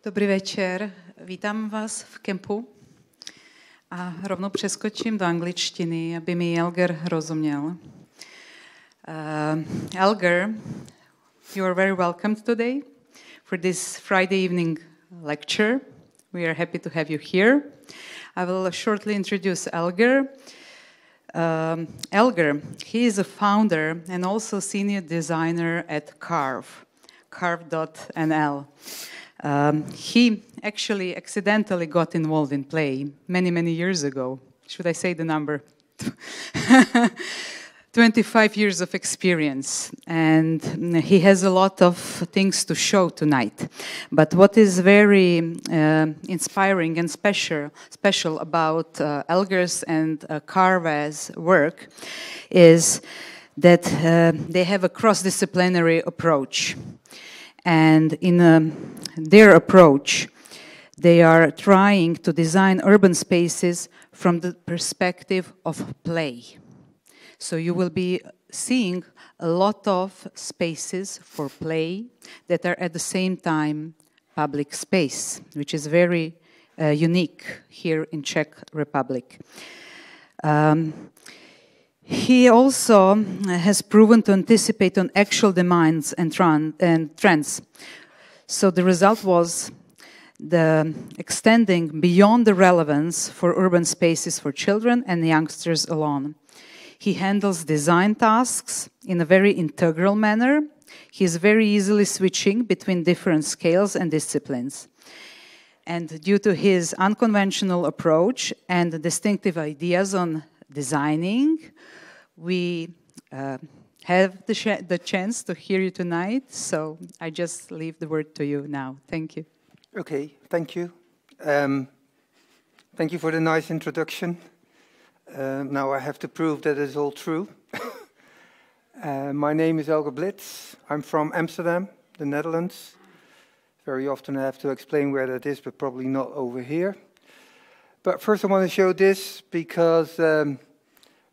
Dobrý večer, vítám vás v kempu a rovnou přeskočím do angličtiny, aby mi Elger rozuměl. Elger, you are very welcome today for this Friday evening lecture. We are happy to have you here. I will shortly introduce Elger. Elger, he is a founder and also senior designer at Carve, carve.nl. He actually accidentally got involved in play many years ago. Should I say the number? 25 years of experience, and he has a lot of things to show tonight. But what is very inspiring and special about Elger's and Carve's work is that they have a cross-disciplinary approach. And in their approach, they are trying to design urban spaces from the perspective of play. So you will be seeing a lot of spaces for play that are at the same time public space, which is very unique here in Czech Republic. He also has proven to anticipate on actual demands and trends. So the result was the extending beyond the relevance for urban spaces for children and youngsters alone. He handles design tasks in a very integral manner. He is very easily switching between different scales and disciplines. And due to his unconventional approach and the distinctive ideas on designing, we have the chance to hear you tonight, so I just leave the word to you now. Thank you. Okay, thank you. Thank you for the nice introduction. Now I have to prove that it's all true. My name is Elger Blitz. I'm from Amsterdam, the Netherlands. Very often I have to explain where that is, but probably not over here. But first I want to show this because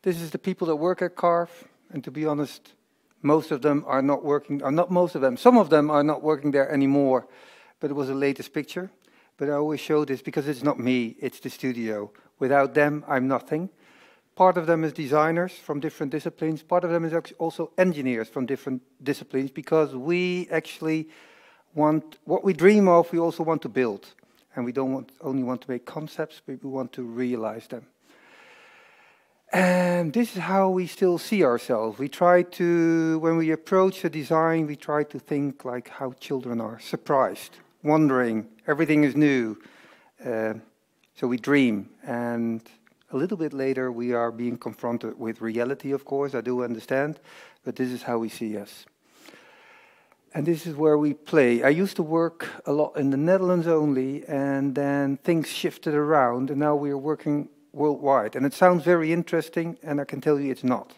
this is the people that work at Carve, and to be honest, most of them are not working, or not most of them, some of them are not working there anymore, but it was the latest picture. But I always show this because it's not me, it's the studio. Without them, I'm nothing. Part of them is designers from different disciplines, part of them is also engineers from different disciplines, because we actually want, what we dream of, we also want to build. And we don't only want to make concepts, but we want to realize them. And this is how we still see ourselves. We try to, when we approach a design, we try to think like how children are, surprised, wondering, everything is new. So we dream, and a little bit later we are being confronted with reality, of course, I do understand, but this is how we see us. And this is where we play. I used to work a lot in the Netherlands only, and then things shifted around, and now we are working worldwide. And it sounds very interesting, and I can tell you it's not.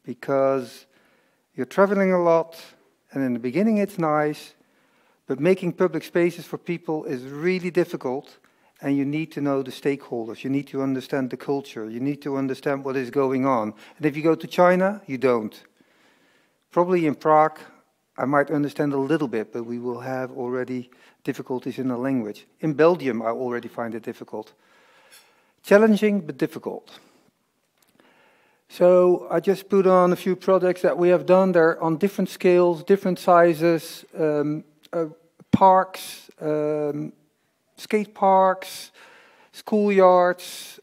Because you're traveling a lot, and in the beginning it's nice, but making public spaces for people is really difficult, and you need to know the stakeholders, you need to understand the culture, you need to understand what is going on. And if you go to China, you don't. Probably in Prague, I might understand a little bit, but we will have already difficulties in the language. In Belgium, I already find it difficult. Challenging, but difficult. So I just put on a few projects that we have done. They're on different scales, different sizes, parks, skate parks, schoolyards,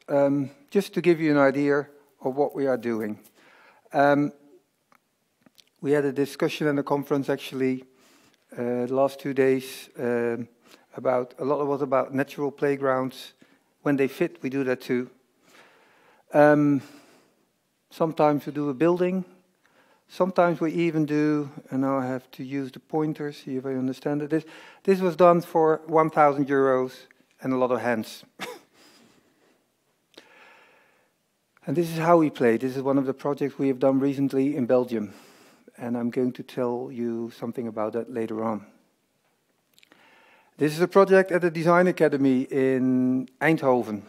just to give you an idea of what we are doing. We had a discussion and a conference actually the last 2 days about, a lot was about natural playgrounds. When they fit, we do that too. Sometimes we do a building. Sometimes we even do, and now I have to use the pointer, see if I understand it. This was done for 1,000 euros and a lot of hands. And this is how we play. This is one of the projects we have done recently in Belgium. And I'm going to tell you something about that later on. This is a project at the Design Academy in Eindhoven,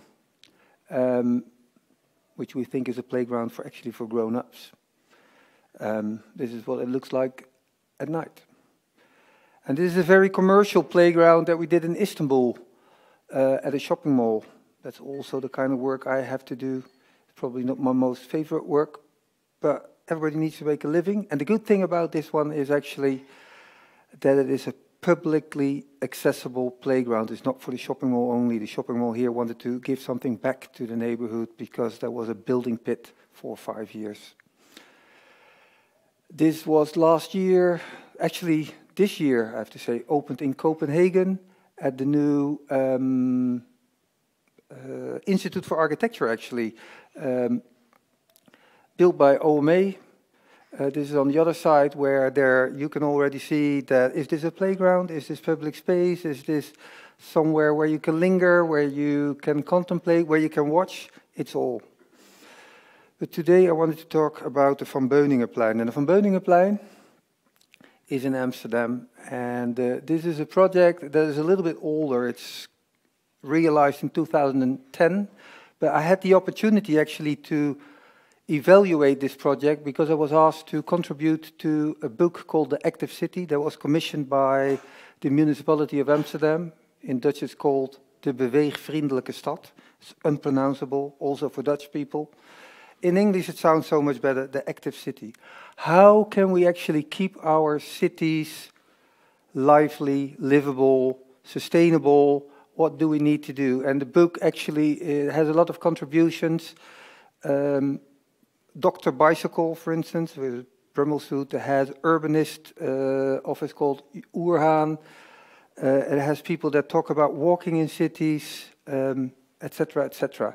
which we think is a playground for actually for grown-ups. This is what it looks like at night. And this is a very commercial playground that we did in Istanbul at a shopping mall. That's also the kind of work I have to do. It's probably not my most favorite work, but everybody needs to make a living. And the good thing about this one is actually that it is a publicly accessible playground. It's not for the shopping mall only. The shopping mall here wanted to give something back to the neighborhood because there was a building pit for 5 years. This was last year, actually this year, I have to say, opened in Copenhagen at the new Institute for Architecture, actually, built by OMA. This is on the other side where there you can already see that, is this a playground? Is this public space? Is this somewhere where you can linger, where you can contemplate, where you can watch? It's all. But today I wanted to talk about the Van Beuningenplein. And the Van Beuningenplein is in Amsterdam. And this is a project that is a little bit older. It's realized in 2010. But I had the opportunity actually to evaluate this project because I was asked to contribute to a book called The Active City that was commissioned by the municipality of Amsterdam. In Dutch it's called De Beweegvriendelijke Stad. It's unpronounceable, also for Dutch people. In English it sounds so much better, The Active City. How can we actually keep our cities lively, livable, sustainable? What do we need to do? And the book actually has a lot of contributions. Dr. Bicycle, for instance, with Brummelsuit, it has urbanist office called Oerhaan. It has people that talk about walking in cities, etc., etc.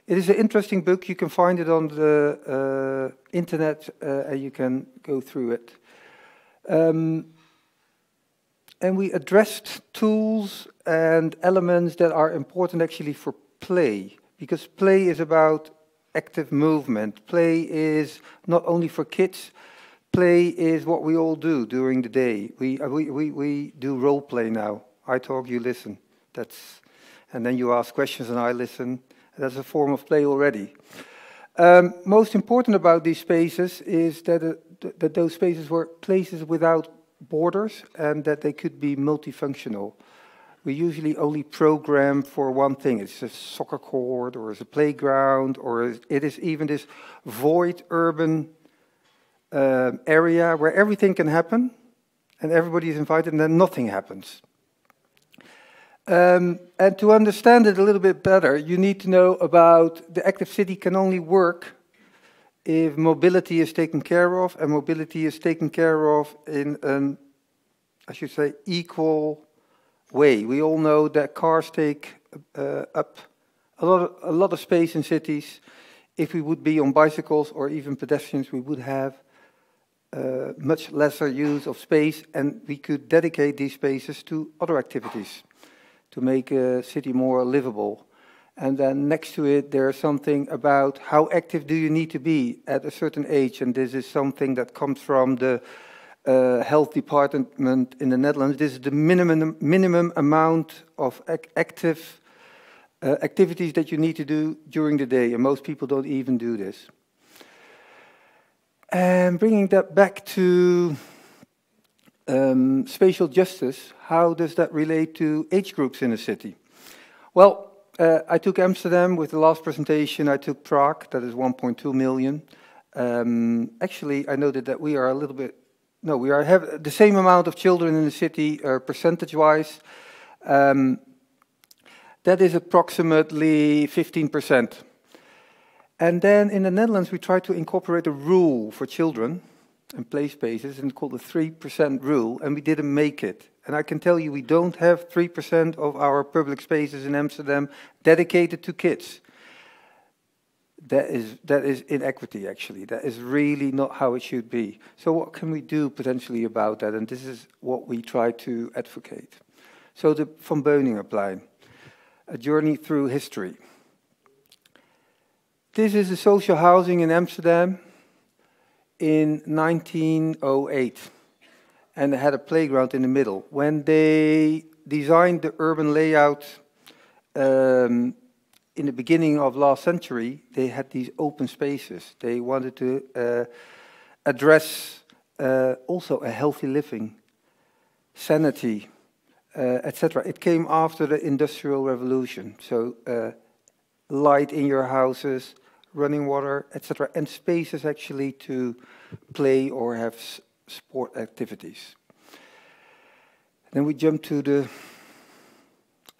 It is an interesting book. You can find it on the internet, and you can go through it. And we addressed tools and elements that are important actually for play, because play is about active movement. Play is not only for kids. Play is what we all do during the day. We do role play now. I talk, you listen. And then you ask questions and I listen. That's a form of play already. Most important about these spaces is that those spaces were places without borders and that they could be multifunctional. We usually only program for one thing. It's a soccer court or it's a playground or it is even this void urban area where everything can happen and everybody is invited and then nothing happens. And to understand it a little bit better, you need to know about the active city can only work if mobility is taken care of, and mobility is taken care of in an, I should say, equal way. We all know that cars take up a lot of space in cities. If we would be on bicycles or even pedestrians, we would have much lesser use of space, and we could dedicate these spaces to other activities to make a city more livable. And then next to it, there's something about how active do you need to be at a certain age. And this is something that comes from the health department in the Netherlands. This is the minimum amount of active activities that you need to do during the day. And most people don't even do this. And bringing that back to spatial justice, how does that relate to age groups in a city? Well, I took Amsterdam with the last presentation. I took Prague, that is 1.2 million. Actually, I noted that we are a little bit, no, we have the same amount of children in the city percentage-wise. That is approximately 15%. And then in the Netherlands, we tried to incorporate a rule for children and play spaces, and called the 3% rule, and we didn't make it. And I can tell you, we don't have 3% of our public spaces in Amsterdam dedicated to kids. That is inequity, actually. That is really not how it should be. So what can we do potentially about that? And this is what we try to advocate. So the Van Beuningenplein, a journey through history. This is the social housing in Amsterdam in 1908. And they had a playground in the middle. When they designed the urban layout in the beginning of last century, they had these open spaces. They wanted to address also a healthy living sanity, etc. It came after the Industrial Revolution. So light in your houses, running water, etc. And spaces actually to play or have sport activities. Then we jump to the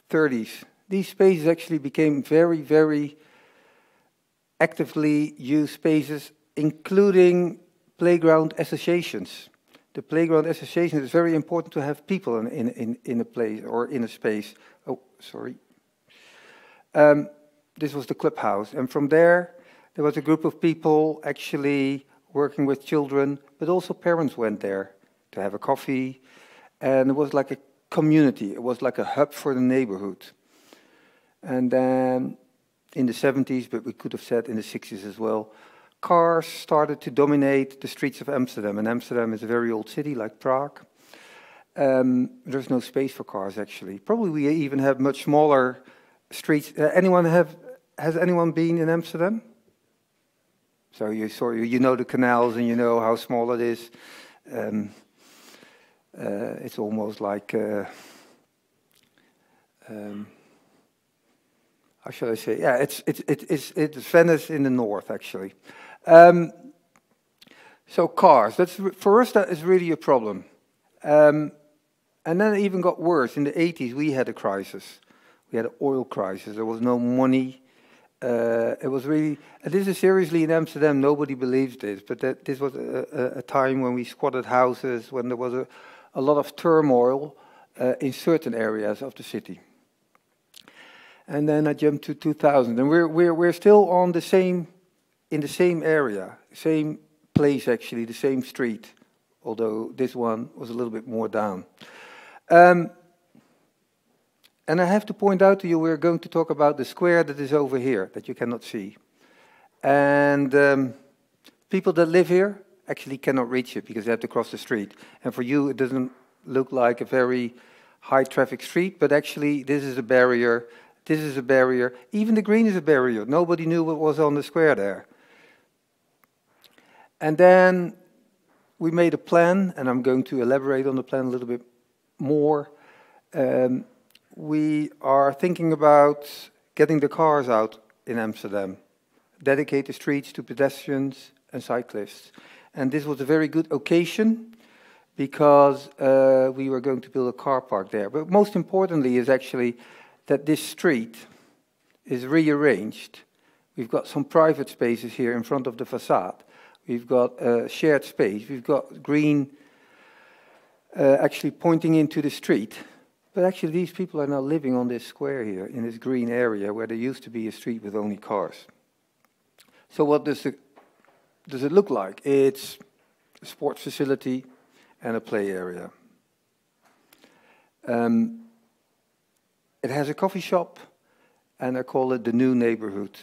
30s. These spaces actually became very, very actively used spaces, including playground associations. The playground association is very important to have people in a place or in a space. Oh, sorry. This was the clubhouse, and from there was a group of people actually working with children, but also parents went there to have a coffee, and it was like a community. It was like a hub for the neighborhood. And then in the 70s, but we could have said in the 60s as well, cars started to dominate the streets of Amsterdam. And Amsterdam is a very old city, like Prague. There's no space for cars, actually. Probably we even have much smaller streets. Has anyone been in Amsterdam? So you know the canals and you know how small it is. It's almost like, how shall I say? Yeah, it's Venice in the north, actually. So cars, for us that is really a problem. And then it even got worse. In the 80s, we had a crisis. We had an oil crisis. There was no money. It was really, and this is seriously in Amsterdam, nobody believes this, but this was a time when we squatted houses, when there was a lot of turmoil in certain areas of the city. And then I jumped to 2000, and we're still on in the same area, same place actually, the same street, although this one was a little bit more down. And I have to point out to you, we're going to talk about the square that is over here, that you cannot see. And people that live here actually cannot reach it because they have to cross the street. And for you, it doesn't look like a very high traffic street, but actually this is a barrier, this is a barrier. Even the green is a barrier. Nobody knew what was on the square there. And then we made a plan, and I'm going to elaborate on the plan a little bit more. We are thinking about getting the cars out in Amsterdam, dedicate the streets to pedestrians and cyclists. And this was a very good occasion because we were going to build a car park there. But most importantly is actually that this street is rearranged. We've got some private spaces here in front of the facade. We've got a shared space. We've got green actually pointing into the street. But actually, these people are now living on this square here, in this green area, where there used to be a street with only cars. So what does it look like? It's a sports facility and a play area. It has a coffee shop, and I call it the new neighborhood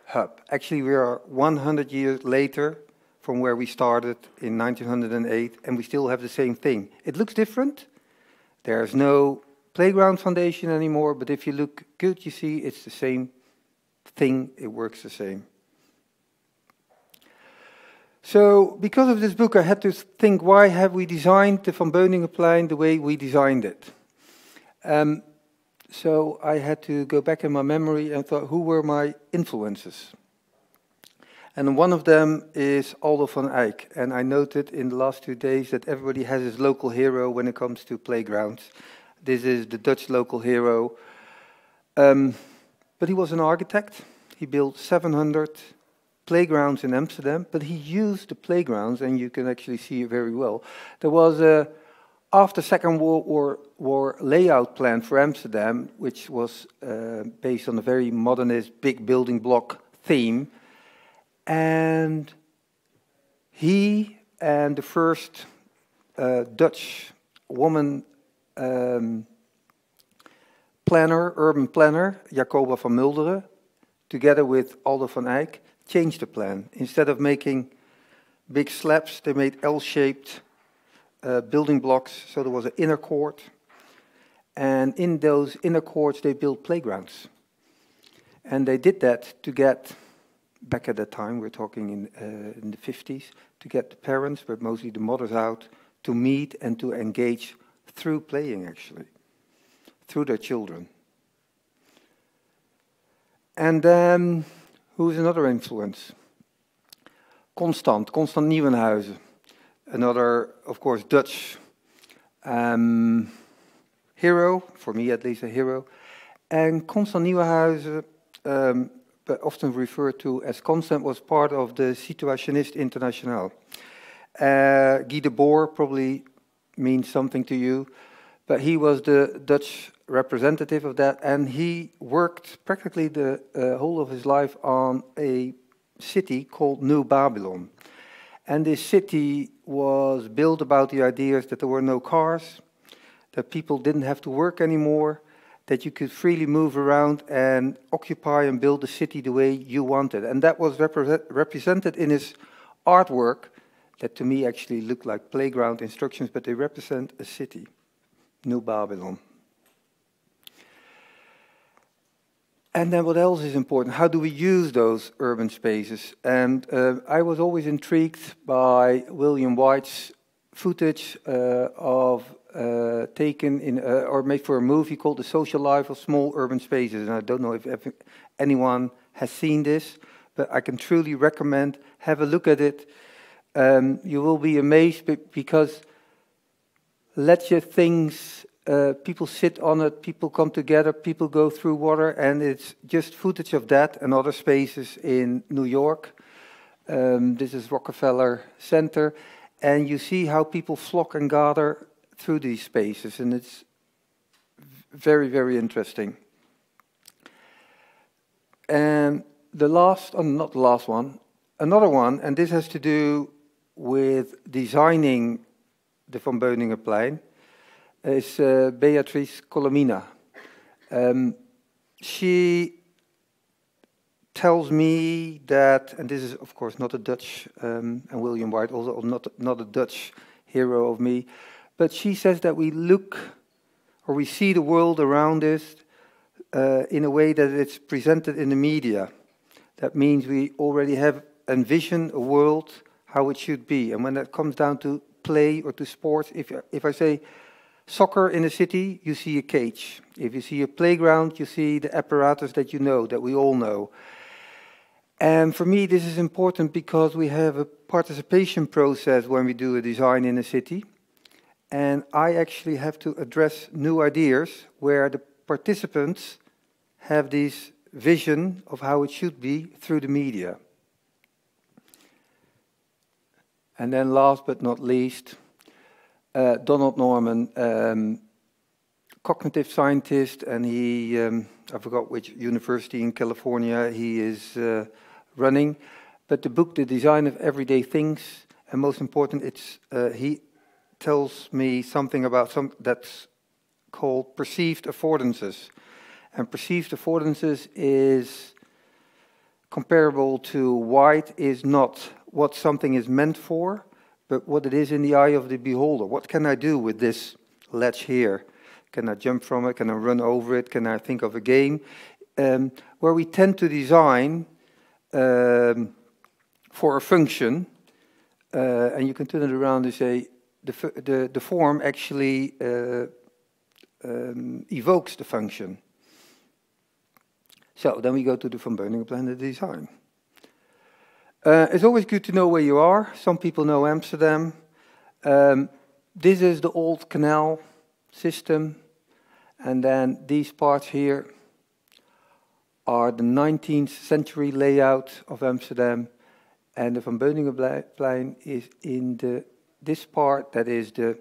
hub. Actually, we are 100 years later from where we started in 1908, and we still have the same thing. It looks different. There's no playground foundation anymore, but if you look good, you see it's the same thing, it works the same. So, because of this book, I had to think, why have we designed the Van Beuningenplein the way we designed it? So I had to go back in my memory and thought, who were my influences? And one of them is Aldo van Eyck, and I noted in the last 2 days that everybody has his local hero when it comes to playgrounds. This is the Dutch local hero. But he was an architect. He built 700 playgrounds in Amsterdam, but he used the playgrounds, and you can actually see it very well. There was a, after Second World War layout plan for Amsterdam, which was based on a very modernist big building block theme. And he and the first Dutch woman planner, urban planner, Jacoba van Mulderen, together with Aldo van Eyck, changed the plan. Instead of making big slabs, they made L-shaped building blocks, so there was an inner court. And in those inner courts, they built playgrounds. And they did that to get, back at that time, we're talking in the 50s, to get the parents, but mostly the mothers out, to meet and to engage through playing, actually, through their children. And then, who's another influence? Constant Nieuwenhuizen, another, of course, Dutch hero, for me at least a hero. And Constant Nieuwenhuizen, but often referred to as Constant, was part of the Situationist International. Guy Debord probably means something to you, but he was the Dutch representative of that, and he worked practically the whole of his life on a city called New Babylon. And this city was built about the ideas that there were no cars, that people didn't have to work anymore, that you could freely move around and occupy and build the city the way you wanted. And that was represented in his artwork, that to me actually look like playground instructions, but they represent a city, New Babylon. And then what else is important? How do we use those urban spaces? And I was always intrigued by William White's footage taken in, or made for a movie called The Social Life of Small Urban Spaces. And I don't know if anyone has seen this, but I can truly recommend, have a look at it. You will be amazed because let your things, people sit on it, people come together, people go through water, and it's just footage of that and other spaces in New York. This is Rockefeller Center, and you see how people flock and gather through these spaces, and it's very, very interesting. And the last, not the last one, another one, and this has to do with designing the Van Beuningenplein, is Beatrice Colomina. She tells me that, and this is of course not a Dutch, and William White also not a Dutch hero of me, but she says that we look, or we see the world around us in a way that it's presented in the media. That means we already have envisioned a world how it should be. And when that comes down to play or to sports, if I say soccer in a city, you see a cage. If you see a playground, you see the apparatus that you know, that we all know. And for me, this is important because we have a participation process when we do a design in a city. And I actually have to address new ideas where the participants have this vision of how it should be through the media. And then last but not least, Donald Norman, cognitive scientist, and he, I forgot which university in California he is running, but the book, The Design of Everyday Things, and most important, it's he tells me something about that's called perceived affordances. And perceived affordances is comparable to white is not what something is meant for, but what it is in the eye of the beholder. What can I do with this ledge here? Can I jump from it? Can I run over it? Can I think of a game? Where we tend to design for a function, and you can turn it around and say the form actually evokes the function. So then we go to the Van Beuningenplein, the design. It's always good to know where you are. Some people know Amsterdam. This is the old canal system. And then these parts here are the 19th century layout of Amsterdam. And the Van Beuningenplein is in this part that is the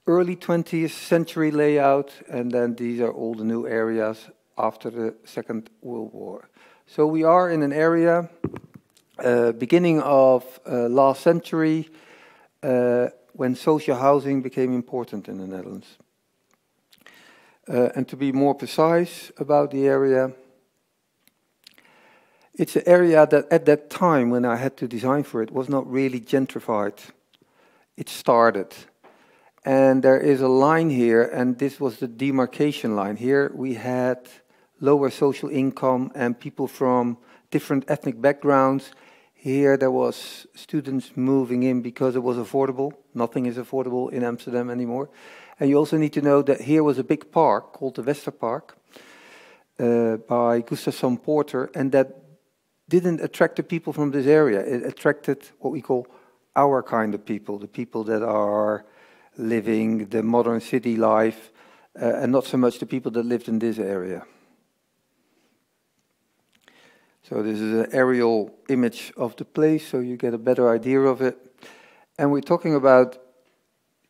early 20th century layout. And then these are all the new areas after the Second World War. So we are in an area beginning of last century when social housing became important in the Netherlands. And to be more precise about the area, it's an area that at that time when I had to design for it was not really gentrified. It started. And there is a line here, and this was the demarcation line. Here we had lower social income and people from different ethnic backgrounds. Here there was students moving in because it was affordable. Nothing is affordable in Amsterdam anymore. And you also need to know that here was a big park called the Westerpark by Gustafsson Porter, and that didn't attract the people from this area. It attracted what we call our kind of people, the people that are living the modern city life, and not so much the people that lived in this area. So this is an aerial image of the place, so you get a better idea of it. And we're talking about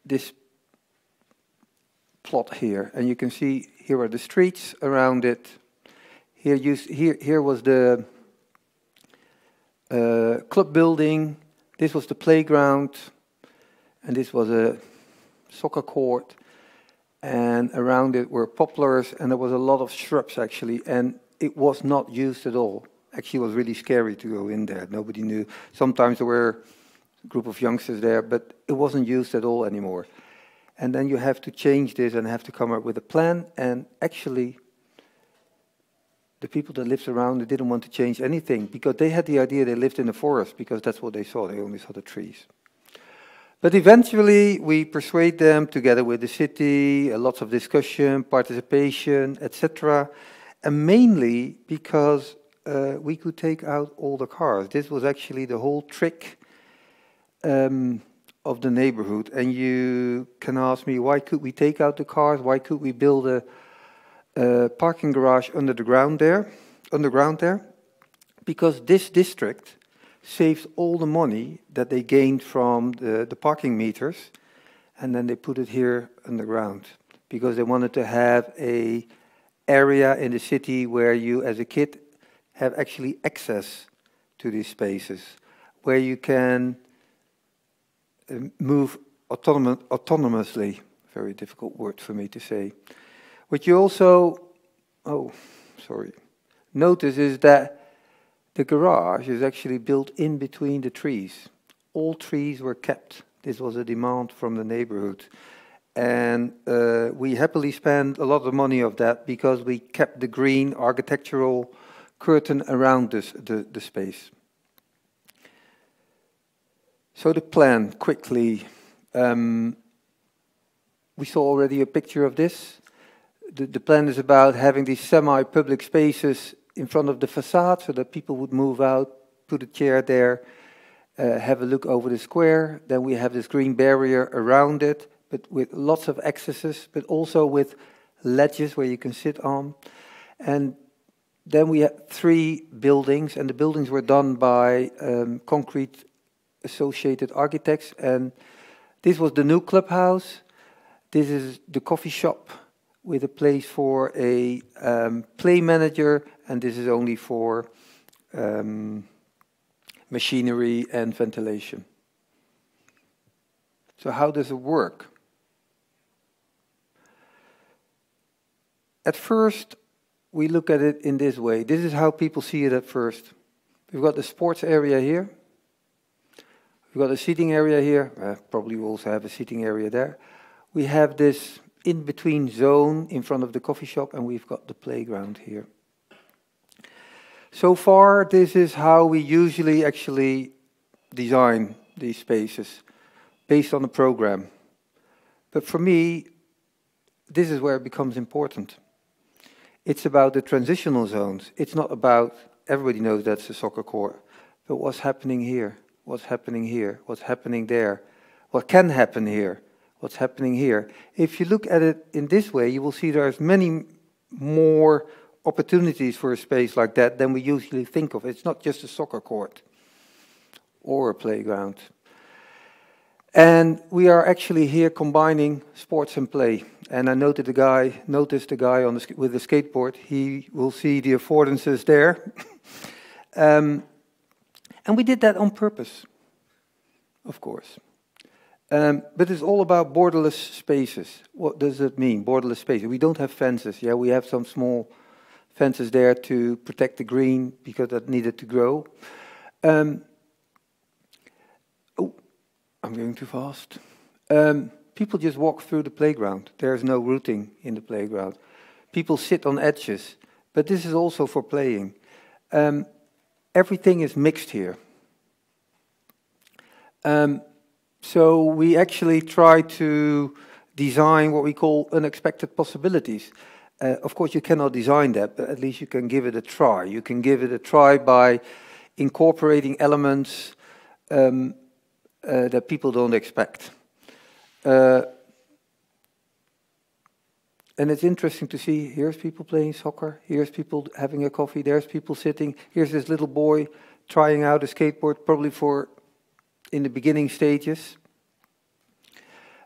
this plot here, and you can see here are the streets around it. Here was the club building. This was the playground, and this was a soccer court. And around it were poplars, and there was a lot of shrubs actually, and it was not used at all. Actually, it was really scary to go in there. Nobody knew. Sometimes there were a group of youngsters there, but it wasn't used at all anymore. And then you have to change this and have to come up with a plan. And actually, the people that lived around, they didn't want to change anything because they had the idea they lived in the forest because that's what they saw. They only saw the trees. But eventually, we persuade them together with the city, lots of discussion, participation, etc. And mainly because we could take out all the cars. This was actually the whole trick of the neighborhood. And you can ask me, why could we take out the cars? Why could we build a parking garage underground there? Because this district saved all the money that they gained from the parking meters, and then they put it here underground because they wanted to have a area in the city where you, as a kid, have actually access to these spaces, where you can move autonomously. Very difficult word for me to say. What you also, notice is that the garage is actually built in between the trees. All trees were kept. This was a demand from the neighborhood. And we happily spent a lot of money of that because we kept the green architectural curtain around the space. So the plan, quickly. We saw already a picture of this. The plan is about having these semi-public spaces in front of the facade so that people would move out, put a chair there, have a look over the square. Then we have this green barrier around it, but with lots of accesses, but also with ledges where you can sit on. And then we had 3 buildings, and the buildings were done by concrete associated architects. And this was the new clubhouse. This is the coffee shop with a place for a play manager, and this is only for machinery and ventilation. So how does it work? At first, we look at it in this way. This is how people see it at first. We've got the sports area here. We've got a seating area here. Probably we'll also have a seating area there. We have this in-between zone in front of the coffee shop, and we've got the playground here. So far, this is how we usually actually design these spaces, based on a program. But for me, this is where it becomes important. It's about the transitional zones. It's not about, everybody knows that's a soccer court, but what's happening here? What's happening here? What's happening there? What can happen here? What's happening here? If you look at it in this way, you will see there's many more opportunities for a space like that than we usually think of. It's not just a soccer court or a playground. And we are actually here combining sports and play. And I noticed the guy on with the skateboard. He will see the affordances there. And we did that on purpose, of course. But it's all about borderless spaces. What does it mean, borderless spaces? We don't have fences. Yeah, we have some small fences there to protect the green because that needed to grow. I'm going too fast. People just walk through the playground. There's no routing in the playground. People sit on edges, but this is also for playing. Everything is mixed here. So we actually try to design what we call unexpected possibilities. Of course, you cannot design that, but at least you can give it a try. You can give it a try by incorporating elements that people don't expect. And it's interesting to see, here's people playing soccer, here's people having a coffee, there's people sitting, here's this little boy trying out a skateboard, probably in the beginning stages.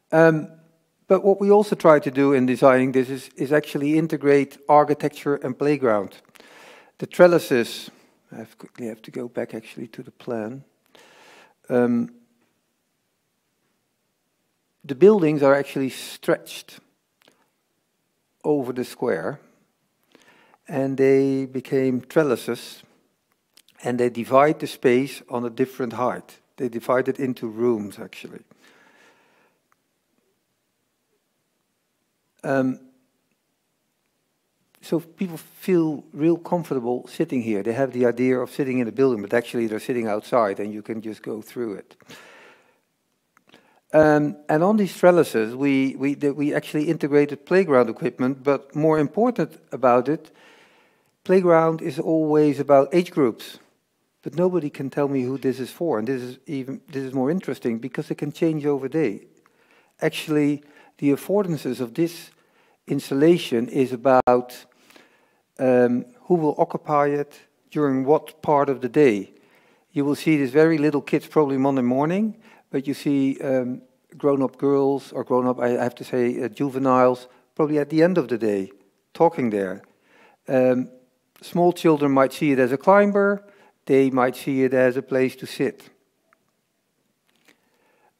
But what we also try to do in designing this is actually integrate architecture and playground. The trellises, I quickly have to go back actually to the plan. The buildings are actually stretched over the square, and they became trellises, and they divide the space on a different height. They divide it into rooms, actually. So people feel real comfortable sitting here. They have the idea of sitting in a building, but actually they're sitting outside, and you can just go through it. And on these trellises, we actually integrated playground equipment, but more important about it, playground is always about age groups. But nobody can tell me who this is for, and this is more interesting because it can change over day. Actually, the affordances of this installation is about who will occupy it during what part of the day. You will see these very little kids probably Monday morning, but you see grown-up girls, or grown-up, I have to say, juveniles, probably at the end of the day, talking there. Small children might see it as a climber, they might see it as a place to sit.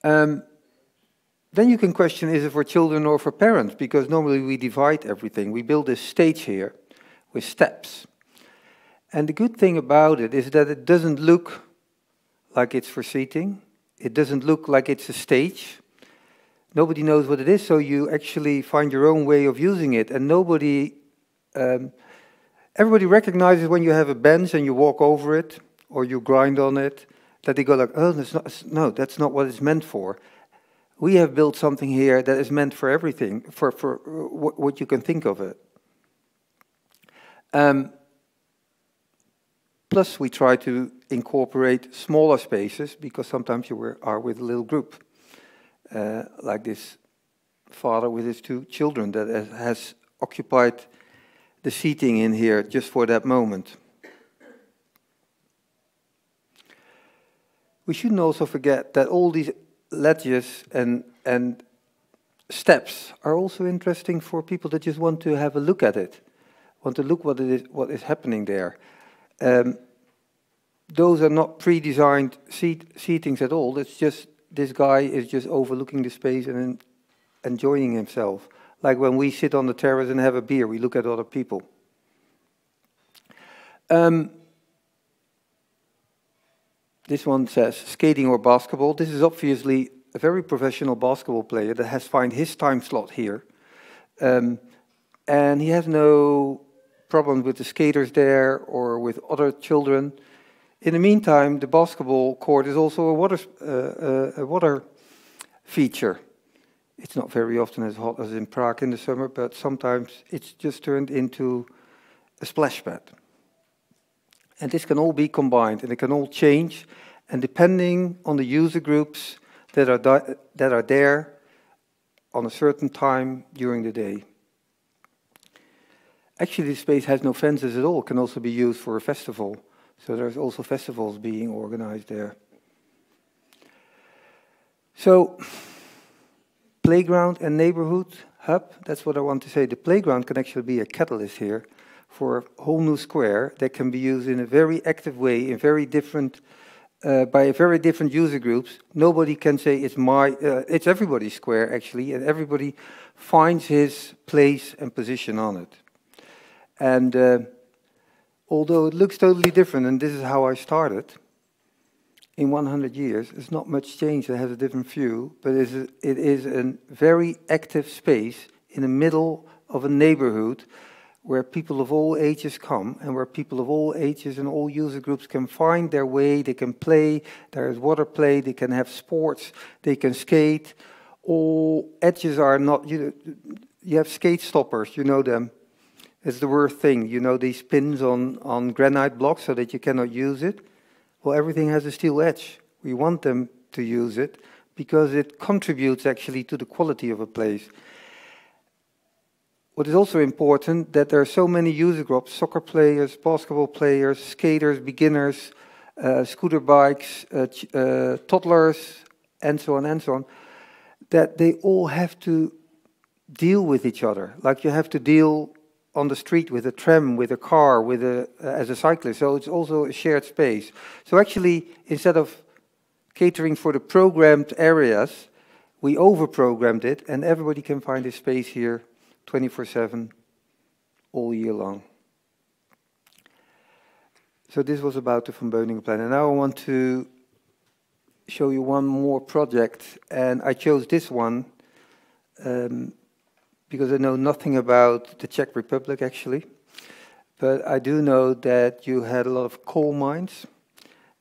Then you can question, is it for children or for parents? Because normally we divide everything. We build this stage here with steps. And the good thing about it is that it doesn't look like it's for seating. It doesn't look like it's a stage. Nobody knows what it is, so you actually find your own way of using it. And everybody recognizes when you have a bench and you walk over it, or you grind on it, that they go like, oh, that's not what it's meant for. We have built something here that is meant for everything, for what you can think of it. Plus, we try to incorporate smaller spaces, because sometimes you are with a little group, like this father with his 2 children that has occupied the seating in here just for that moment. We shouldn't also forget that all these ledges and steps are also interesting for people that just want to have a look at it, want to look what is happening there. Those are not pre-designed seatings at all. It's just this guy is just overlooking the space and enjoying himself. Like when we sit on the terrace and have a beer, we look at other people. This one says skating or basketball. This is obviously a very professional basketball player that has found his time slot here. And he has no problem with the skaters there or with other children. In the meantime, the basketball court is also a water feature. It's not very often as hot as in Prague in the summer, but sometimes it's just turned into a splash pad. And this can all be combined, and it can all change, and depending on the user groups that are there on a certain time during the day. Actually, this space has no fences at all. It can also be used for a festival. So there's also festivals being organized there. So, playground and neighborhood hub, that's what I want to say. The playground can actually be a catalyst here for a whole new square that can be used in a very active way, in very different, by very different user groups. Nobody can say it's everybody's square actually, and everybody finds his place and position on it. And although it looks totally different, and this is how I started, in 100 years, there's not much change. It has a different view, but it is a very active space in the middle of a neighborhood where people of all ages come and where people of all ages and all user groups can find their way, they can play, there is water play, they can have sports, they can skate. All edges are not, you have skate stoppers, you know them. It's the worst thing, you know, these pins on granite blocks so that you cannot use it. Well, everything has a steel edge. We want them to use it because it contributes actually to the quality of a place. What is also important that there are so many user groups, soccer players, basketball players, skaters, beginners, scooter bikes, toddlers, and so on, that they all have to deal with each other. Like you have to deal on the street with a tram, with a car, as a cyclist. So it's also a shared space. So actually, instead of catering for the programmed areas, we over-programmed it, and everybody can find a space here 24/7, all year long. So this was about the Van Beuningen plan. And now I want to show you one more project. And I chose this one because I know nothing about the Czech Republic, actually. But I do know that you had a lot of coal mines,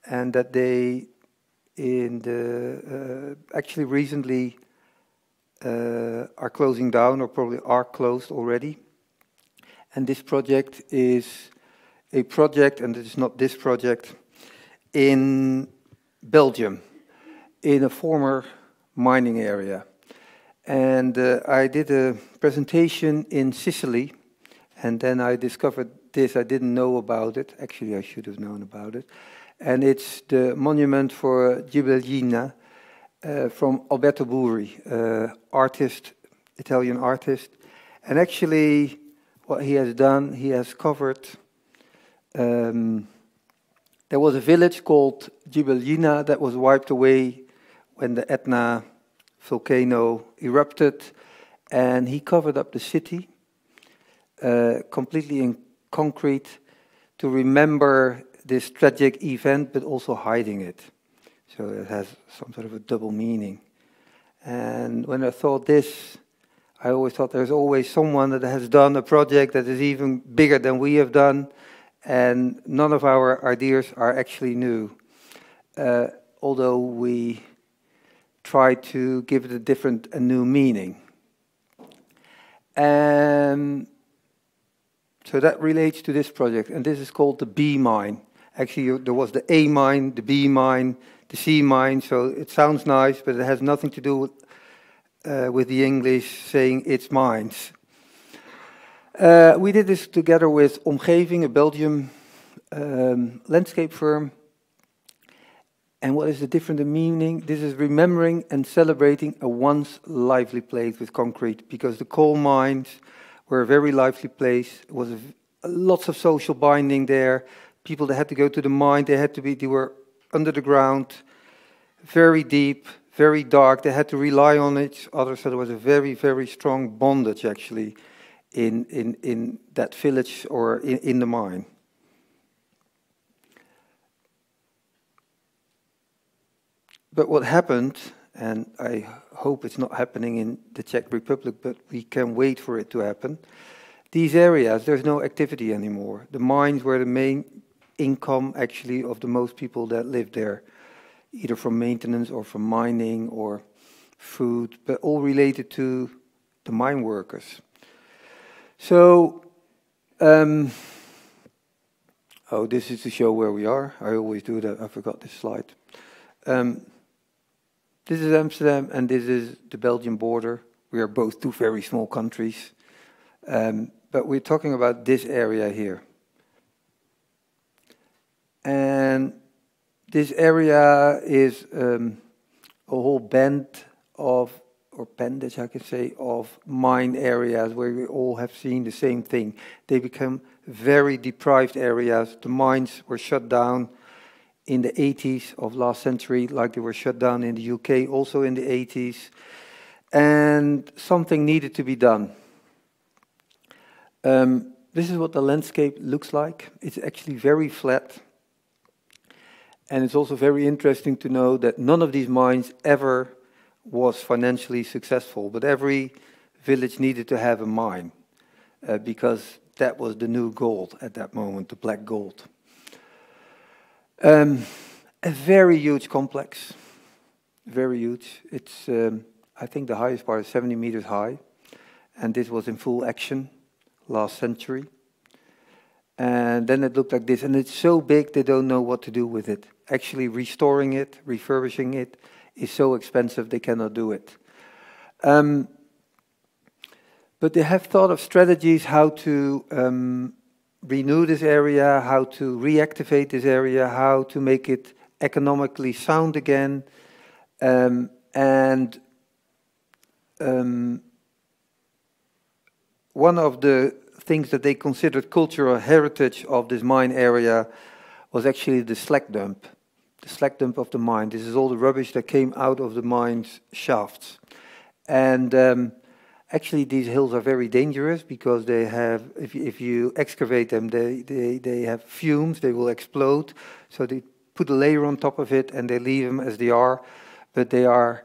and that they, actually recently, are closing down, or probably are closed already. And this project is a project, and it is not this project, in Belgium, in a former mining area. And I did a presentation in Sicily, and then I discovered this. I didn't know about it. Actually, I should have known about it. And it's the monument for Ghibellina, from Alberto Burri, artist, Italian artist. And actually, what he has done, he has covered, there was a village called Ghibellina that was wiped away when the Etna volcano erupted, and he covered up the city completely in concrete to remember this tragic event, but also hiding it. So it has some sort of a double meaning. And when I thought this, I always thought there's always someone that has done a project that is even bigger than we have done, and none of our ideas are actually new. Although we try to give it a new meaning. And so that relates to this project, and this is called the B mine. Actually, there was the A mine, the B mine, the C mine, so it sounds nice, but it has nothing to do with the English saying it's mines. We did this together with Omgeving, a Belgian landscape firm. And what is the different meaning? This is remembering and celebrating a once lively place with concrete, because the coal mines were a very lively place. It was lots of social binding there. People that had to go to the mine, they were under the ground, very deep, very dark. They had to rely on each other, so there was a very, very strong bondage actually in that village or in the mine. But what happened, and I hope it's not happening in the Czech Republic, but we can wait for it to happen. These areas, there's no activity anymore. The mines were the main income actually of the most people that lived there, either from maintenance or from mining or food, but all related to the mine workers. So, oh, this is to show where we are. I always do that. I forgot this slide. This is Amsterdam, and this is the Belgian border. We are both two very small countries. But we're talking about this area here. And this area is a whole band of, or bandage, I could say, of mine areas where we all have seen the same thing. They become very deprived areas. The mines were shut down in the 80s of last century, like they were shut down in the UK, also in the 80s. And something needed to be done. This is what the landscape looks like. It's actually very flat. And it's also very interesting to know that none of these mines ever was financially successful, but every village needed to have a mine because that was the new gold at that moment, the black gold. A very huge complex, very huge. It's, I think the highest part is 70 meters high, and this was in full action last century. And then it looked like this, and it's so big they don't know what to do with it. Actually restoring it, refurbishing it is so expensive they cannot do it. But they have thought of strategies how to renew this area, how to reactivate this area, how to make it economically sound again. One of the things that they considered cultural heritage of this mine area was actually the slag dump of the mine. This is all the rubbish that came out of the mine's shafts. And actually these hills are very dangerous because they have, if you excavate them, they have fumes, they will explode. So they put a layer on top of it and they leave them as they are, but they are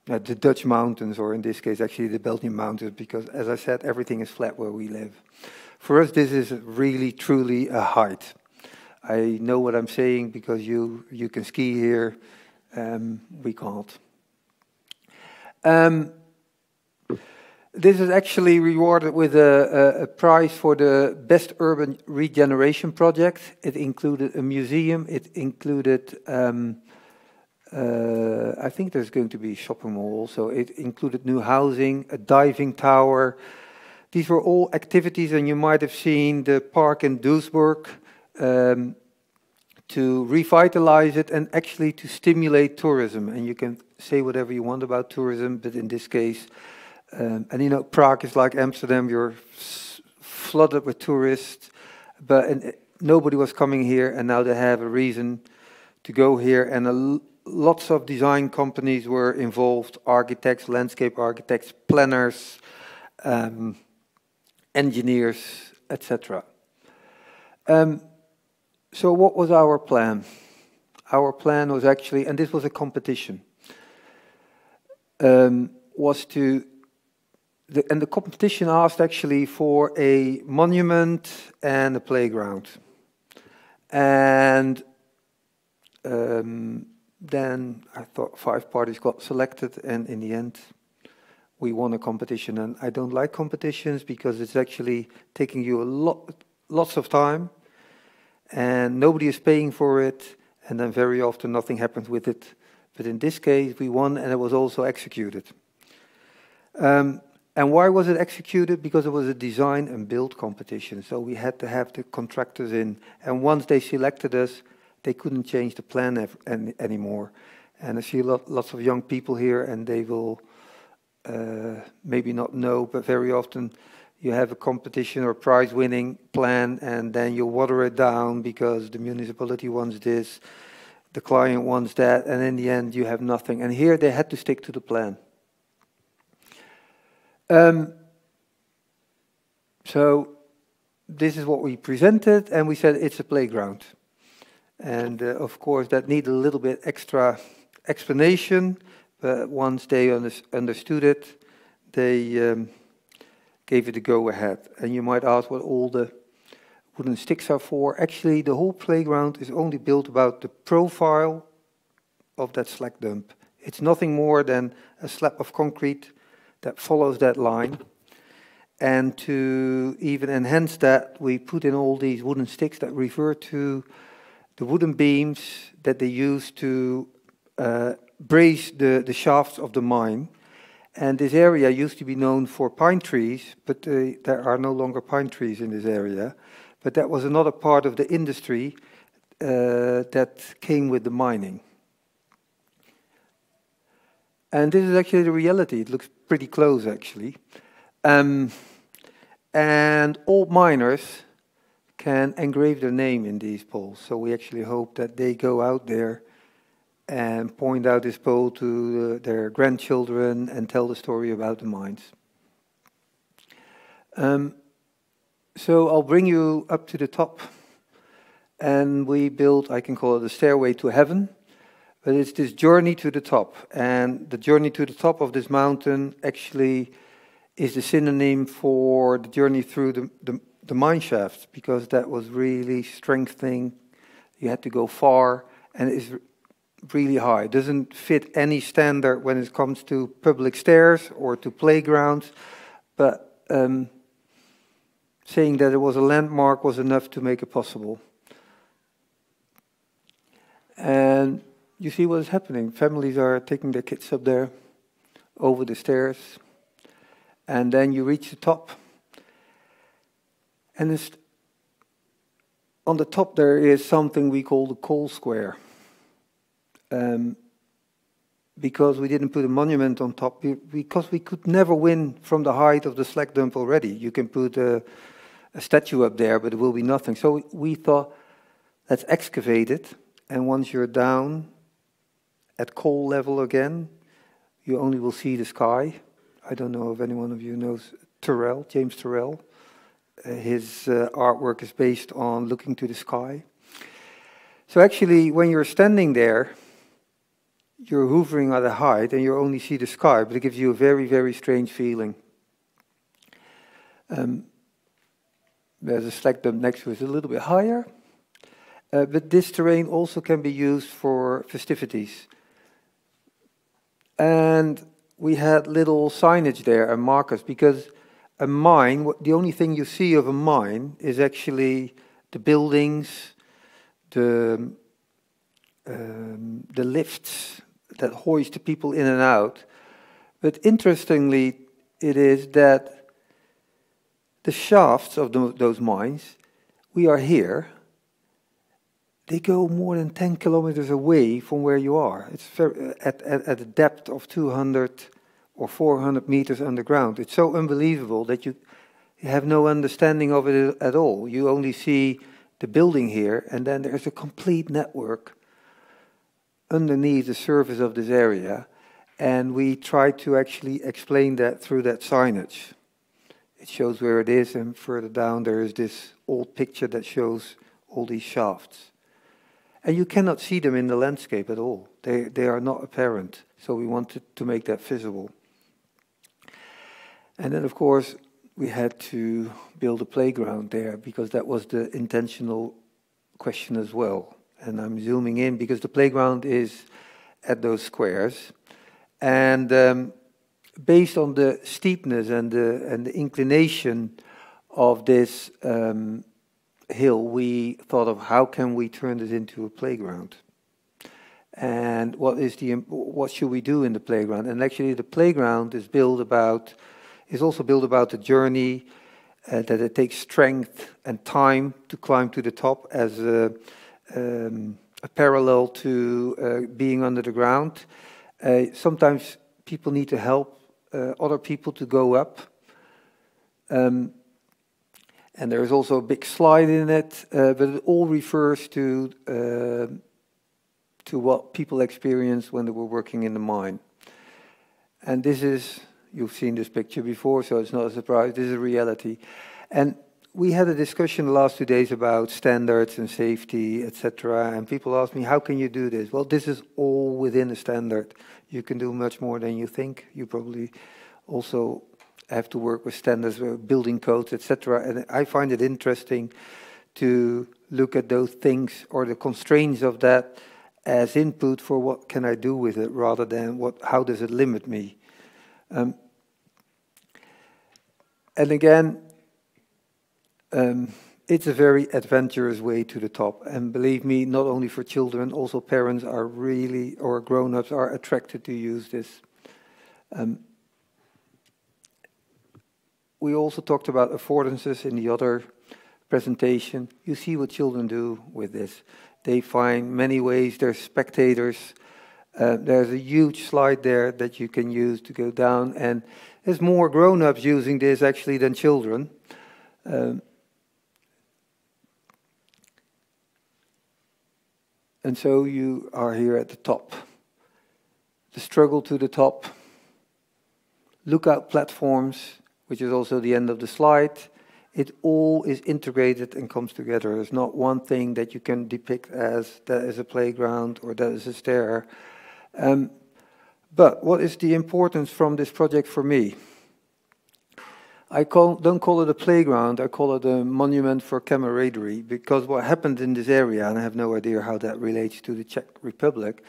the Dutch mountains, or in this case actually the Belgian mountains, because as I said, everything is flat where we live. For us this is really truly a height. I know what I'm saying because you can ski here, we can't. This is actually rewarded with a prize for the best urban regeneration project. It included a museum, it included I think there's going to be a shopping mall also. It included new housing, a diving tower. These were all activities, and you might have seen the park in Duisburg to revitalize it and actually to stimulate tourism. And you can say whatever you want about tourism, but in this case, and you know, Prague is like Amsterdam, you're flooded with tourists, but nobody was coming here, and now they have a reason to go here, and lots of design companies were involved, architects, landscape architects, planners, engineers, etc. So what was our plan? Our plan was actually, and this was a competition, was to, and the competition asked actually for a monument and a playground. And then I thought 5 parties got selected, and in the end we won a competition. And I don't like competitions because it's actually taking you lots of time, and nobody is paying for it, and then very often nothing happens with it. But in this case we won, and it was also executed. And why was it executed? Because it was a design and build competition, so we had to have the contractors in, and once they selected us, they couldn't change the plan anymore. And I see lots of young people here, and they will maybe not know, but very often you have a competition or prize-winning plan, and then you water it down because the municipality wants this, the client wants that, and in the end you have nothing. And here they had to stick to the plan. So this is what we presented, and we said it's a playground. And of course that needed a little bit extra explanation, but once they understood it, they gave it a go-ahead. And you might ask what all the wooden sticks are for. Actually, the whole playground is only built about the profile of that slag dump. It's nothing more than a slab of concrete that follows that line. And to even enhance that, we put in all these wooden sticks that refer to the wooden beams that they use to brace the shafts of the mine. And this area used to be known for pine trees, but there are no longer pine trees in this area. But that was another part of the industry that came with the mining. And this is actually the reality. It looks pretty close, actually. And old miners can engrave their name in these poles. So we actually hope that they go out there and point out this pole to their grandchildren and tell the story about the mines. So I'll bring you up to the top. And we built, I can call it a stairway to heaven. But it's this journey to the top. And the journey to the top of this mountain actually is the synonym for the journey through the mine shafts, because that was really strengthening. You had to go far, and it's really high. It doesn't fit any standard when it comes to public stairs or to playgrounds, but saying that it was a landmark was enough to make it possible. And you see what is happening. Families are taking their kids up there, over the stairs, and then you reach the top. And it's, on the top there is something we call the coal square. Because we didn't put a monument on top, because we could never win from the height of the slag dump already. You can put a statue up there, but it will be nothing. So we thought, let's excavate it, and once you're down at coal level again, you only will see the sky. I don't know if any one of you knows Turrell, James Turrell. His artwork is based on looking to the sky. So actually, when you're standing there, you're hovering at a height and you only see the sky, but it gives you a very, very strange feeling. There's a slag dump next to it, a little bit higher. But this terrain also can be used for festivities. And we had little signage there and markers, because a mine, the only thing you see of a mine is actually the buildings, the lifts that hoist the people in and out. But interestingly, it is that the shafts of those mines, we are here, they go more than 10 kilometers away from where you are. It's very, at a depth of 200 or 400 meters underground. It's so unbelievable that you have no understanding of it at all. You only see the building here, and then there's a complete network underneath the surface of this area, and we try to actually explain that through that signage. It shows where it is, and further down there is this old picture that shows all these shafts. And you cannot see them in the landscape at all. They are not apparent, so we wanted to make that visible. And then, of course, we had to build a playground there, because that was the intentional question as well. And I'm zooming in because the playground is at those squares. And based on the steepness and the inclination of this hill, we thought of how can we turn this into a playground. And what should we do in the playground? And actually the playground is also built about the journey, that it takes strength and time to climb to the top as a parallel to being under the ground. Sometimes people need to help other people to go up. And there is also a big slide in it, but it all refers to what people experienced when they were working in the mine. And this is, you've seen this picture before, so it's not a surprise, this is a reality. And we had a discussion the last 2 days about standards and safety, etc. And people asked me, how can you do this? Well, this is all within a standard. You can do much more than you think. You probably also have to work with standards, building codes, etc. And I find it interesting to look at those things or the constraints of that as input for what can I do with it, rather than how does it limit me. And again, it's a very adventurous way to the top. And believe me, not only for children, also parents are really, or grown-ups are attracted to use this. We also talked about affordances in the other presentation. You see what children do with this. They find many ways. They're spectators. There's a huge slide there that you can use to go down. And there's more grown-ups using this actually than children. And so you are here at the top. The struggle to the top. Lookout platforms, which is also the end of the slide. It all is integrated and comes together. There's not one thing that you can depict as that is a playground or that is a stair. But what is the importance from this project for me? don't call it a playground, I call it a monument for camaraderie, because what happened in this area, and I have no idea how that relates to the Czech Republic,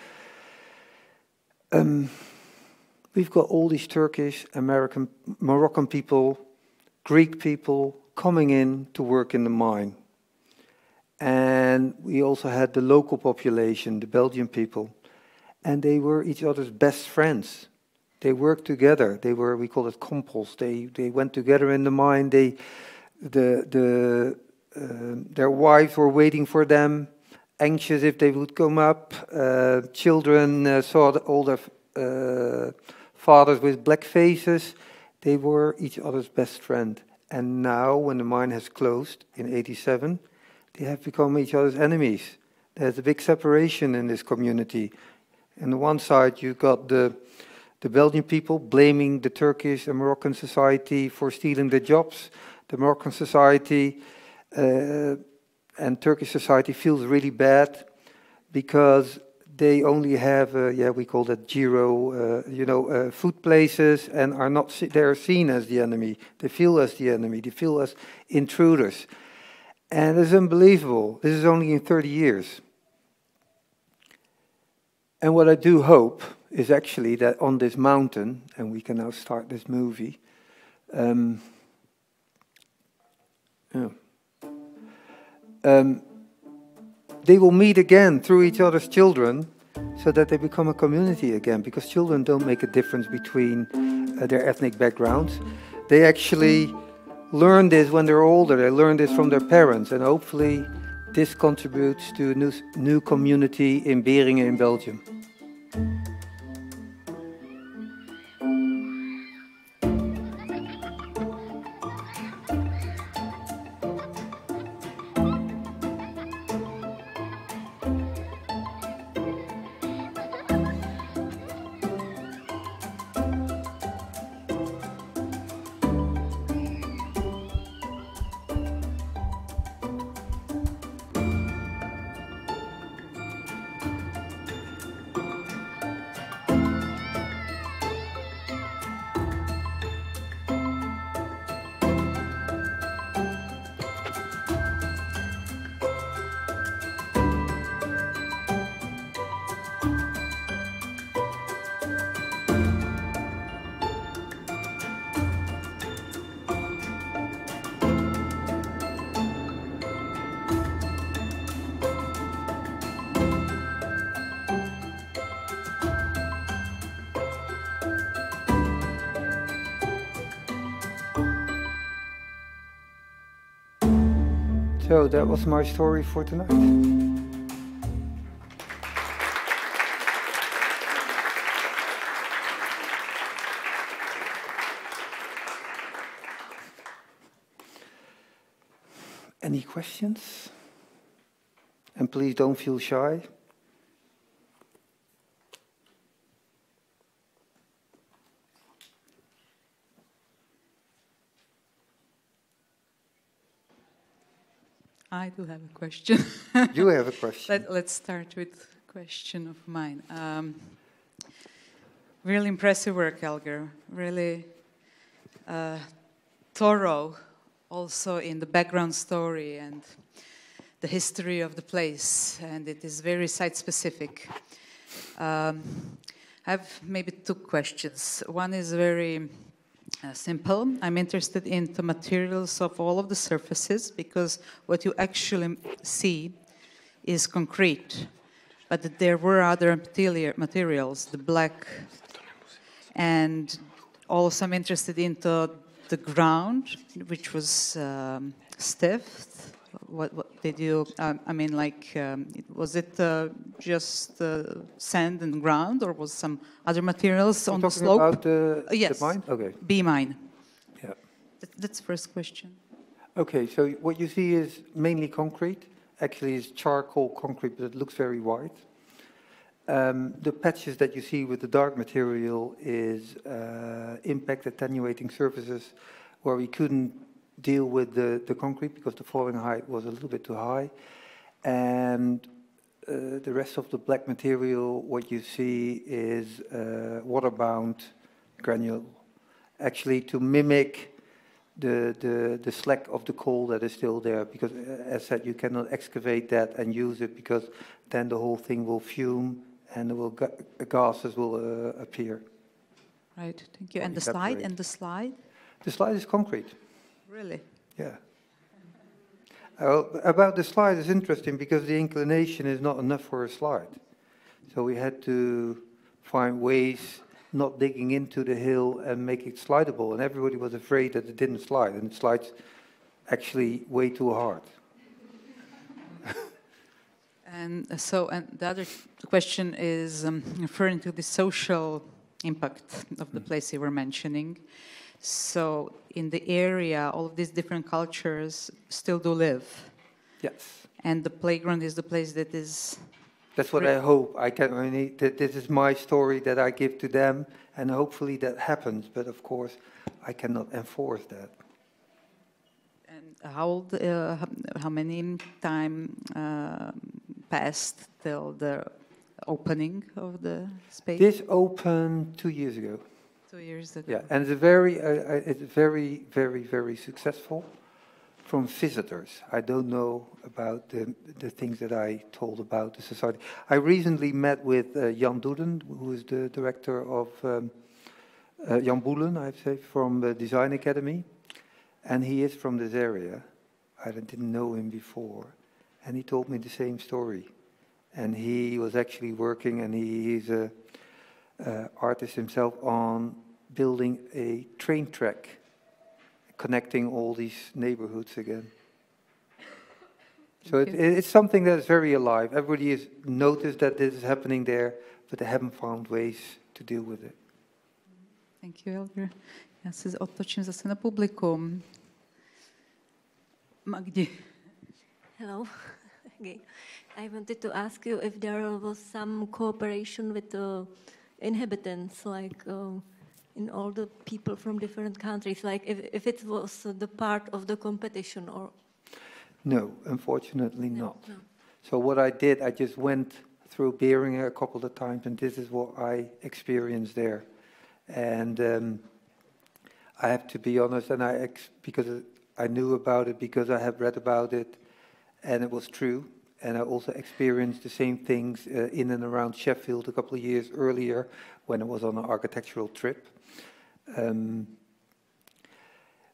we've got all these Turkish, American, Moroccan people, Greek people coming in to work in the mine. And we also had the local population, the Belgian people, and they were each other's best friends. They worked together. They were, we call it compos. They went together in the mine. Their wives were waiting for them, anxious if they would come up. Children saw all their fathers with black faces. They were each other's best friend. And now, when the mine has closed in '87, they have become each other's enemies. There's a big separation in this community. On the one side, you've got the Belgian people blaming the Turkish and Moroccan society for stealing their jobs. The Moroccan society and Turkish society feels really bad because they only have, we call that Giro, food places, and are not. They are seen as the enemy. They feel as the enemy. They feel as intruders, and it's unbelievable. This is only in 30 years. And what I do hope is actually that on this mountain, and we can now start this movie. They will meet again through each other's children so that they become a community again, because children don't make a difference between their ethnic backgrounds. They actually learn this when they're older. They learn this from their parents, and hopefully this contributes to a new community in Beringen in Belgium. So that was my story for tonight. Any questions? And please don't feel shy. I do have a question. You have a question. Let's start with a question of mine. Really impressive work, Elger. Really thorough, also in the background story and the history of the place, and it is very site-specific. I have maybe two questions. One is very simple. I'm interested in the materials of all of the surfaces, because what you actually see is concrete, but there were other materials, the black, and also I'm interested in the ground, which was stiff. What did you, was it just sand and ground, or was some other materials on the slope? About the yes. mine? Okay. B mine. Yeah. That's the first question. Okay, so what you see is mainly concrete. Actually, it's charcoal concrete, but it looks very white. The patches that you see with the dark material is impact attenuating surfaces where we couldn't deal with the concrete because the falling height was a little bit too high. And the rest of the black material, what you see is water-bound granule, actually to mimic the slack of the coal that is still there, because as said, you cannot excavate that and use it, because then the whole thing will fume and gases will appear. Right, thank you. And the slide, and the slide? The slide is concrete. Really? Yeah. About the slide is interesting because the inclination is not enough for a slide. So we had to find ways not digging into the hill and make it slidable, and everybody was afraid that it didn't slide, and it slides actually way too hard. And so, and the other question is referring to the social impact of the place you were mentioning. So in the area, all of these different cultures still do live. Yes. And the playground is the place that is... That's what I hope. I can only, this is my story that I give to them, and hopefully that happens. But of course, I cannot enforce that. And how many time passed till the opening of the space? This opened 2 years ago. 2 years ago. Yeah, and it's very, very successful from visitors. I don't know about the things that I told about the society. I recently met with Jan Doeden, who is the director of Jan Boelen, I'd say, from the Design Academy, and he is from this area. I didn't know him before, and he told me the same story. And he was actually working, and he's a artist himself, on building a train track connecting all these neighborhoods again. So it's something that is very alive. Everybody has noticed that this is happening there, but they haven't found ways to deal with it. Thank you, Elger. Já se otočím zase na publikum. Magdi. Hello. Okay. I wanted to ask you if there was some cooperation with the inhabitants, like in all the people from different countries, like if it was the part of the competition or... No, unfortunately not. No. So what I did, I just went through Beringen a couple of times, and this is what I experienced there. And I have to be honest, and because I knew about it, because I have read about it, and it was true. And I also experienced the same things in and around Sheffield a couple of years earlier when I was on an architectural trip.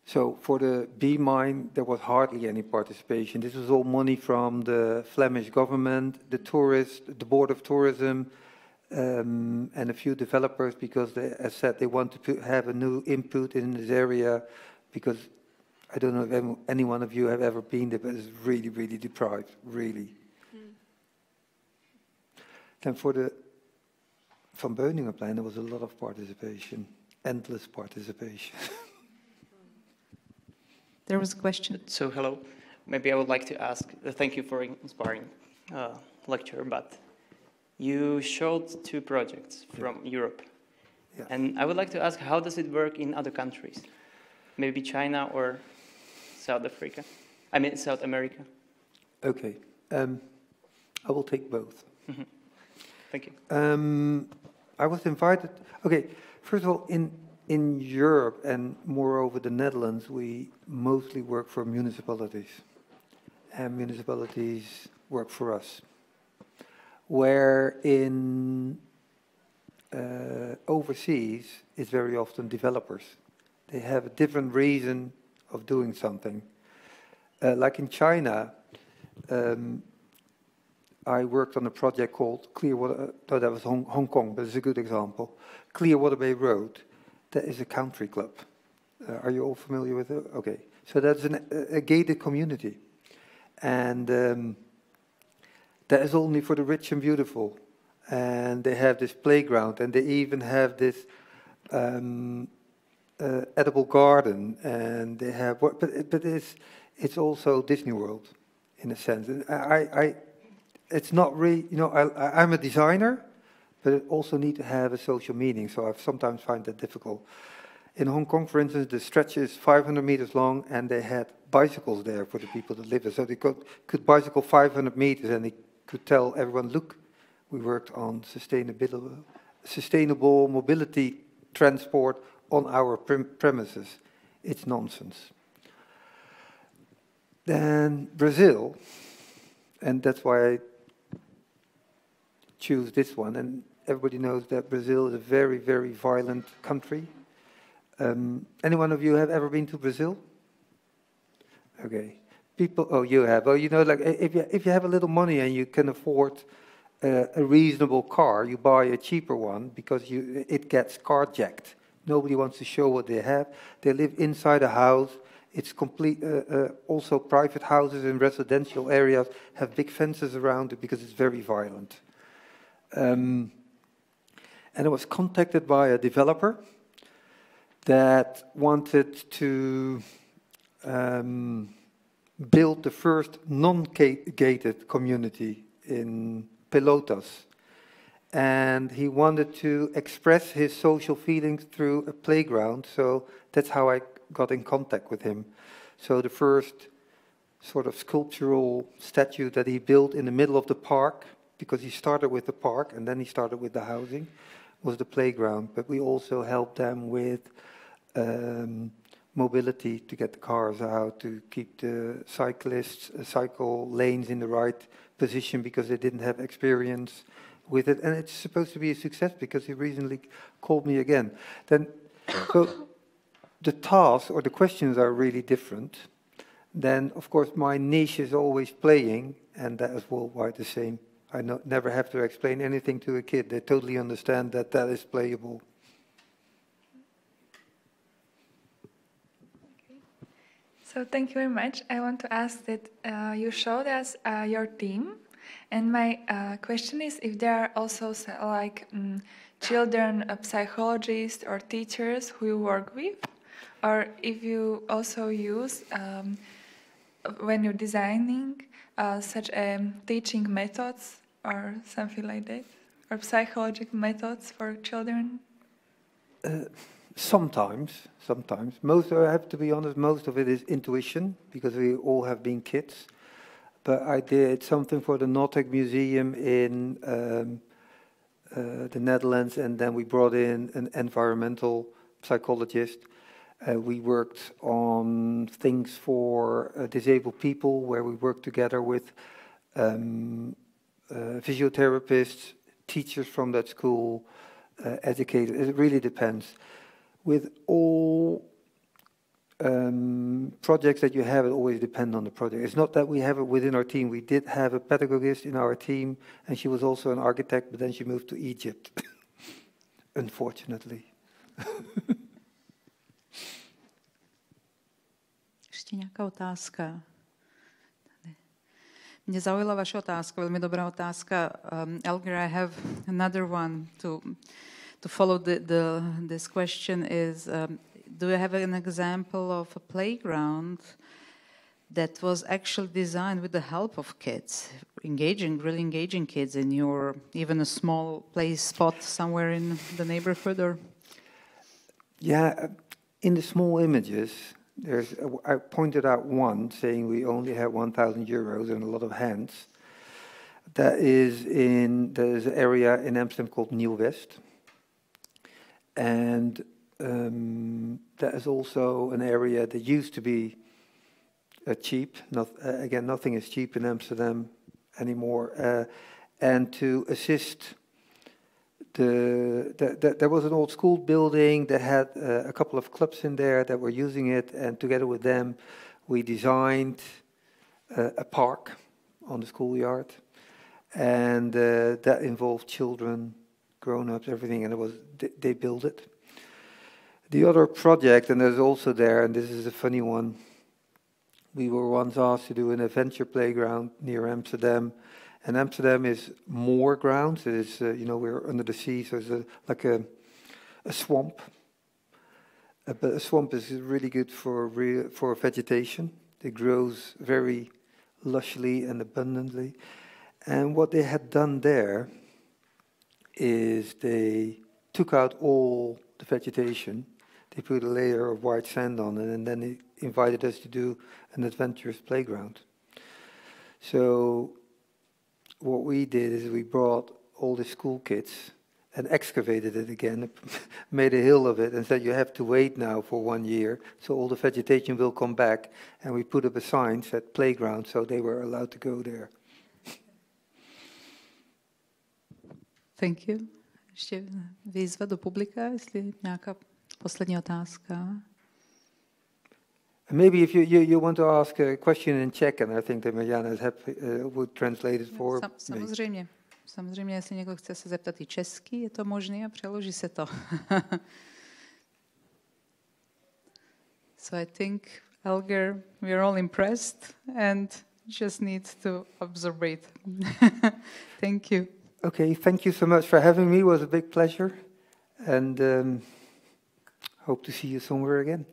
So for the B mine, there was hardly any participation. This was all money from the Flemish government, the tourists, the Board of Tourism, and a few developers, because they, as said, they want to have a new input in this area, because I don't know if any one of you have ever been there, but it's really, really deprived, really. Then for the Van Beuningenplein, there was a lot of participation, endless participation. There was a question. So hello, maybe I would like to ask, thank you for inspiring lecture, but you showed 2 projects from Europe. Yeah. And I would like to ask, how does it work in other countries? Maybe China or South Africa? I mean, South America. Okay, I will take both. Mm-hmm. Thank you. I was invited, okay, first of all, in Europe and moreover the Netherlands, we mostly work for municipalities. And municipalities work for us. Where in overseas, it's very often developers. They have a different reason of doing something. Like in China, I worked on a project called Clearwater, no, that was Hong Kong, but it's a good example. Clearwater Bay Road, that is a country club. Are you all familiar with it? Okay, so that's a gated community. And that is only for the rich and beautiful. And they have this playground, and they even have this edible garden, and they have, but it's also Disney World, in a sense. And it's not really, you know, I'm a designer, but it also need to have a social meaning, so I sometimes find that difficult. In Hong Kong, for instance, the stretch is 500 meters long, and they had bicycles there for the people that live there. So they could bicycle 500 meters, and they could tell everyone, look, we worked on sustainable mobility transport on our premises. it's nonsense. Then Brazil, and that's why I choose this one, and everybody knows that Brazil is a very, very violent country. Any one of you have ever been to Brazil? Okay. People, oh, you have. Oh, you know, like if you have a little money and you can afford a reasonable car, you buy a cheaper one because it gets carjacked. Nobody wants to show what they have. They live inside a house. It's complete. Also, private houses in residential areas have big fences around it because it's very violent. And I was contacted by a developer that wanted to build the first non-gated community in Pelotas. And he wanted to express his social feelings through a playground, so that's how I got in contact with him. So the first sort of sculptural statue that he built in the middle of the park, because he started with the park and then he started with the housing, was the playground. But we also helped them with mobility, to get the cars out, to keep the cyclists, cycle lanes in the right position because they didn't have experience with it. And it's supposed to be a success because he recently called me again. Then, so the tasks or the questions are really different. Then, of course, my niche is always playing, and that is worldwide the same. I never have to explain anything to a kid. They totally understand that that is playable. So thank you very much. I want to ask that you showed us your team, and my question is if there are also children psychologists or teachers who you work with, or if you also use when you're designing such teaching methods or something like that, or psychological methods for children. Sometimes. Most, I have to be honest, most of it is intuition, because we all have been kids. But I did something for the Nortec Museum in the Netherlands, and then we brought in an environmental psychologist. We worked on things for disabled people, where we worked together with physiotherapists, teachers from that school, educators. It really depends. With all projects that you have, it always depends on the project. It's not that we have it within our team. We did have a pedagogist in our team, and she was also an architect, but then she moved to Egypt, unfortunately. Ještě nějaká otázka? Mě zaujala vaše otázka, velmi dobrá otázka. Elger, I have another one to follow this question is, do you have an example of a playground that was actually designed with the help of kids, really engaging kids in your, even a small play spot somewhere in the neighborhood? Or? Yeah, in the small images, I pointed out one saying we only have 1,000 euros and a lot of hands. There's an area in Amsterdam called Nieuw-West. And that is also an area that used to be cheap. Again, nothing is cheap in Amsterdam anymore. And to assist there was an old school building that had a couple of clubs in there that were using it, and together with them, we designed a park on the schoolyard, and that involved children, grown-ups, everything, and they built it. The other project, and there's also there, and this is a funny one, we were once asked to do an adventure playground near Amsterdam. And Amsterdam is more grounds. It is, we're under the sea, so it's like a swamp. But a swamp is really good for vegetation. It grows very lushly and abundantly. And what they had done there is they took out all the vegetation. They put a layer of white sand on it, and then they invited us to do an adventurous playground. So what we did is we brought all the school kids, and excavated it again, made a hill of it, and said you have to wait now for 1 year, so all the vegetation will come back. And we put up a sign said playground, so they were allowed to go there. Thank you. Ještě výzva do publika, jestli nějaká poslední otázka. Maybe if you want to ask a question in Czech, and I think that Mariana is happy, would translate it for me. Samozřejmě. Samozřejmě, jestli někdo chce se zeptat i česky, je to možné a přeloží se to. So I think, Elger, we are all impressed and just need to absorb it. Thank you. Okay, thank you so much for having me. It was a big pleasure, and hope to see you somewhere again.